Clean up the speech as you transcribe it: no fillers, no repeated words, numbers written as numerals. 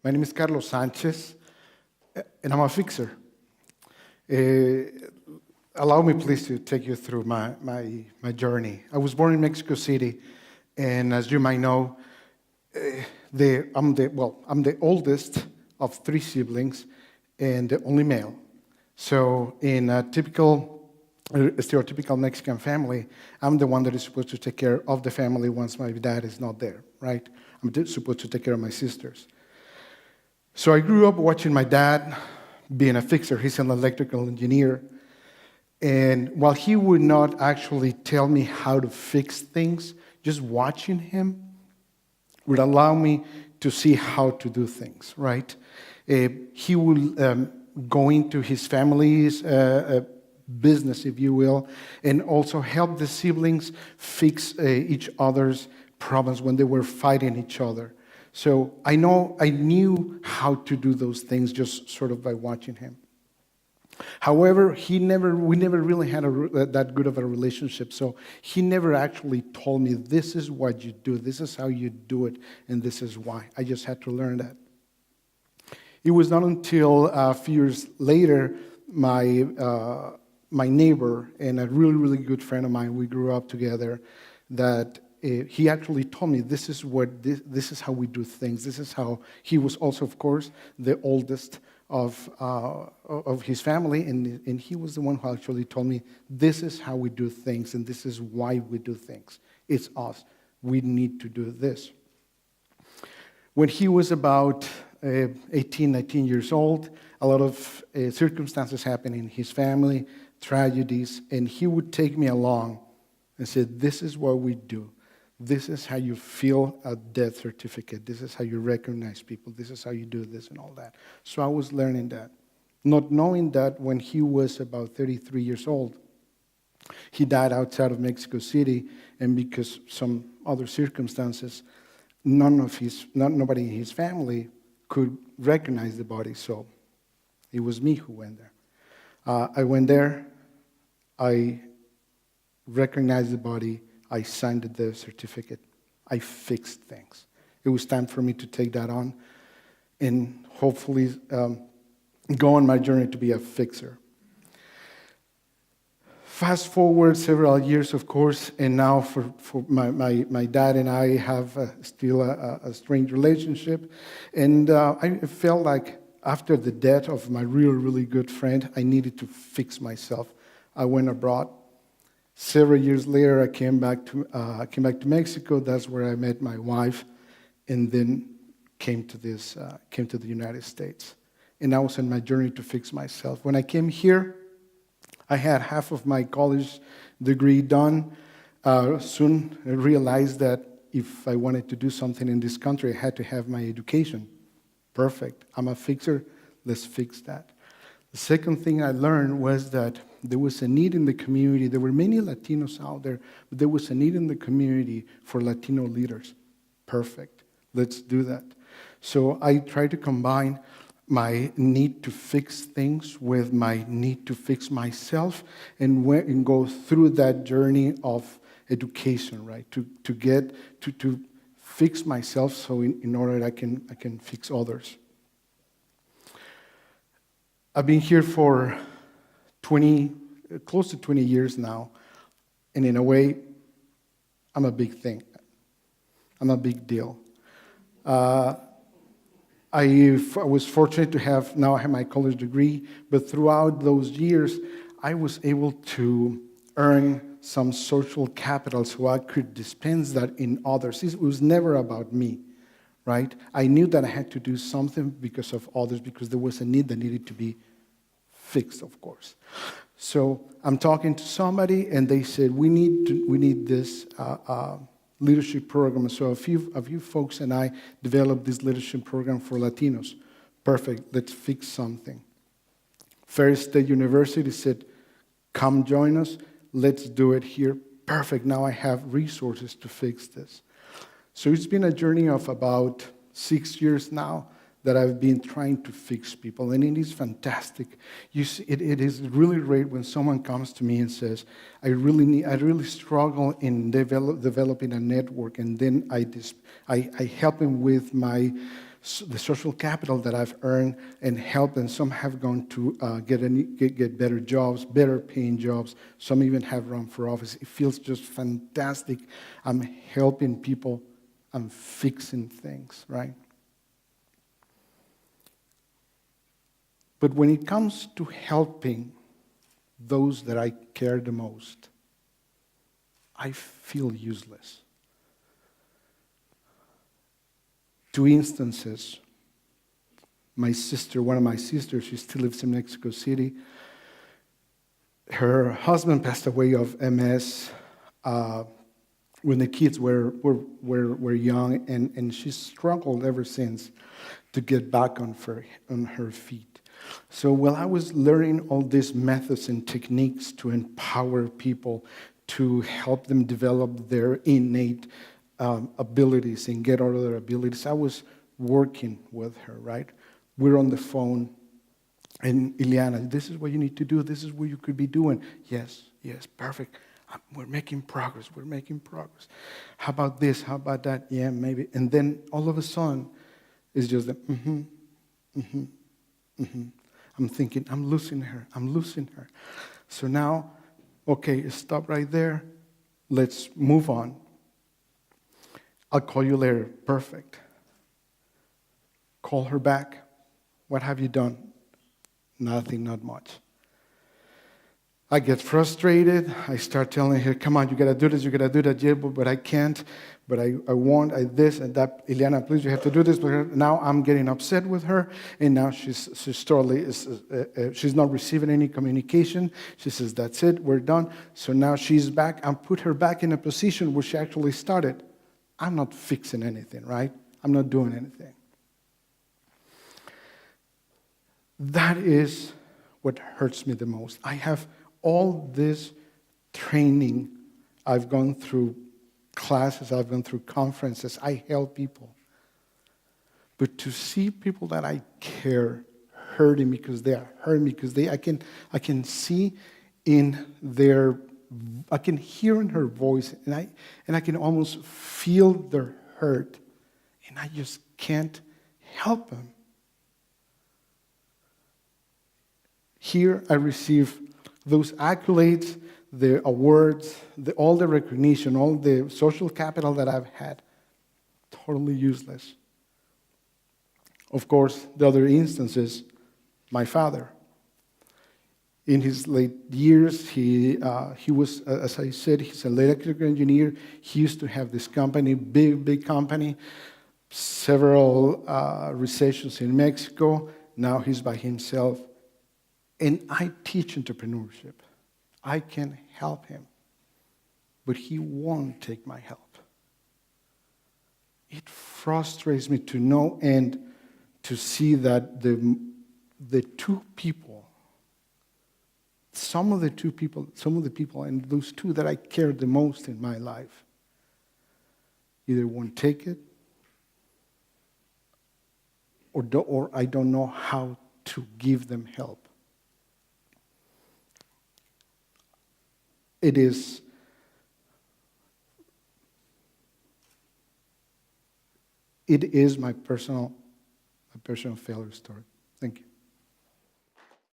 My name is Carlos Sanchez, and I'm a fixer. Allow me, please, to take you through my journey. I was born in Mexico City, and as you might know, I'm the oldest of three siblings and the only male. So in a stereotypical Mexican family, I'm the one that is supposed to take care of the family once my dad is not there, right? I'm supposed to take care of my sisters. So I grew up watching my dad being a fixer. He's an electrical engineer. And while he would not actually tell me how to fix things, just watching him would allow me to see how to do things, right? He would go into his family's business, if you will, and also help the siblings fix each other's problems when they were fighting each other. So I knew how to do those things just sort of by watching him. However, we never really had that good of a relationship, so he never actually told me, this is what you do, this is how you do it, and this is why. I just had to learn that. It was not until a few years later, my neighbor and a really, really good friend of mine, we grew up together, that he actually told me, this is how we do things. This is how he was also, of course, the oldest of his family, and he was the one who actually told me, this is how we do things, and this is why we do things. It's us. We need to do this. When he was about 18, 19 years old, a lot of circumstances happened in his family, tragedies, and he would take me along and say, this is what we do. This is how you fill a death certificate. This is how you recognize people. This is how you do this and all that. So I was learning that. Not knowing that when he was about 33 years old, he died outside of Mexico City, and because some other circumstances, nobody in his family could recognize the body, so it was me who went there. I went there, I recognized the body, I signed the death certificate. I fixed things. It was time for me to take that on and hopefully go on my journey to be a fixer. Fast forward several years, of course, and now for my dad and I have still a strange relationship. And I felt like after the death of my really, really good friend, I needed to fix myself. I went abroad. Several years later, I came back to Mexico. That's where I met my wife, and then came to the United States. And I was on my journey to fix myself. When I came here, I had half of my college degree done. Soon I realized that if I wanted to do something in this country, I had to have my education. Perfect. I'm a fixer. Let's fix that. The second thing I learned was that there was a need in the community. There were many Latinos out there, but there was a need in the community for Latino leaders. Perfect. Let's do that. So I tried to combine my need to fix things with my need to fix myself and go through that journey of education, right? To fix myself so in order that I can fix others. I've been here for close to 20 years now, and in a way, I'm a big thing. I'm a big deal. I was fortunate to have my college degree, but throughout those years, I was able to earn some social capital so I could dispense that in others. It was never about me, right? I knew that I had to do something because of others, because there was a need that needed to be fixed, of course. So I'm talking to somebody, and they said, we need this leadership program. So a few folks and I developed this leadership program for Latinos. Perfect, let's fix something. Ferry State University said, come join us, let's do it here. Perfect, now I have resources to fix this. So it's been a journey of about 6 years now that I've been trying to fix people, and it is fantastic. You see, it is really great when someone comes to me and says, I really struggle in developing a network, and then I help him with my the social capital that I've earned and helped, and some have gone to get better jobs, better paying jobs. Some even have run for office. It feels just fantastic. I'm helping people. I'm fixing things, right? But when it comes to helping those that I care the most, I feel useless. Two instances. My sister, one of my sisters, she still lives in Mexico City. Her husband passed away of MS when the kids were young, and she struggled ever since to get back on her feet. So while I was learning all these methods and techniques to empower people, to help them develop their innate abilities and get all of their abilities, I was working with her, right? We're on the phone, and Ileana, this is what you need to do. This is what you could be doing. Yes, perfect. We're making progress. How about this? How about that? Yeah, maybe. And then all of a sudden, it's just the I'm thinking, I'm losing her. So now, okay, stop right there. Let's move on. I'll call you later. Perfect. Call her back. What have you done? Nothing, not much. I get frustrated. I start telling her, come on, you got to do this, yeah, but I can't. But I want, this and that. Ileana, please, you have to do this. But now I'm getting upset with her, and now she's not receiving any communication. She says, that's it, we're done. So now she's back. I put her back in a position where she actually started. I'm not fixing anything, right? I'm not doing anything. That is what hurts me the most. I have all this training. I've gone through classes, I've gone through conferences, I help people. But to see people that I care hurting because they are hurting because I can see in their, I can hear in her voice, and I can almost feel their hurt, and I just can't help them. Here I receive those accolades, the awards, all the recognition, all the social capital that I've had, totally useless. Of course, the other instances, my father. In his late years, he was, as I said, he's an electrical engineer. He used to have this company, big company, several recessions in Mexico. Now he's by himself. And I teach entrepreneurship. I can help him, but he won't take my help. It frustrates me to know and to see that the two people, some of the people, and those two that I care the most in my life, either won't take it, or I don't know how to give them help. It is my personal failure story. Thank you.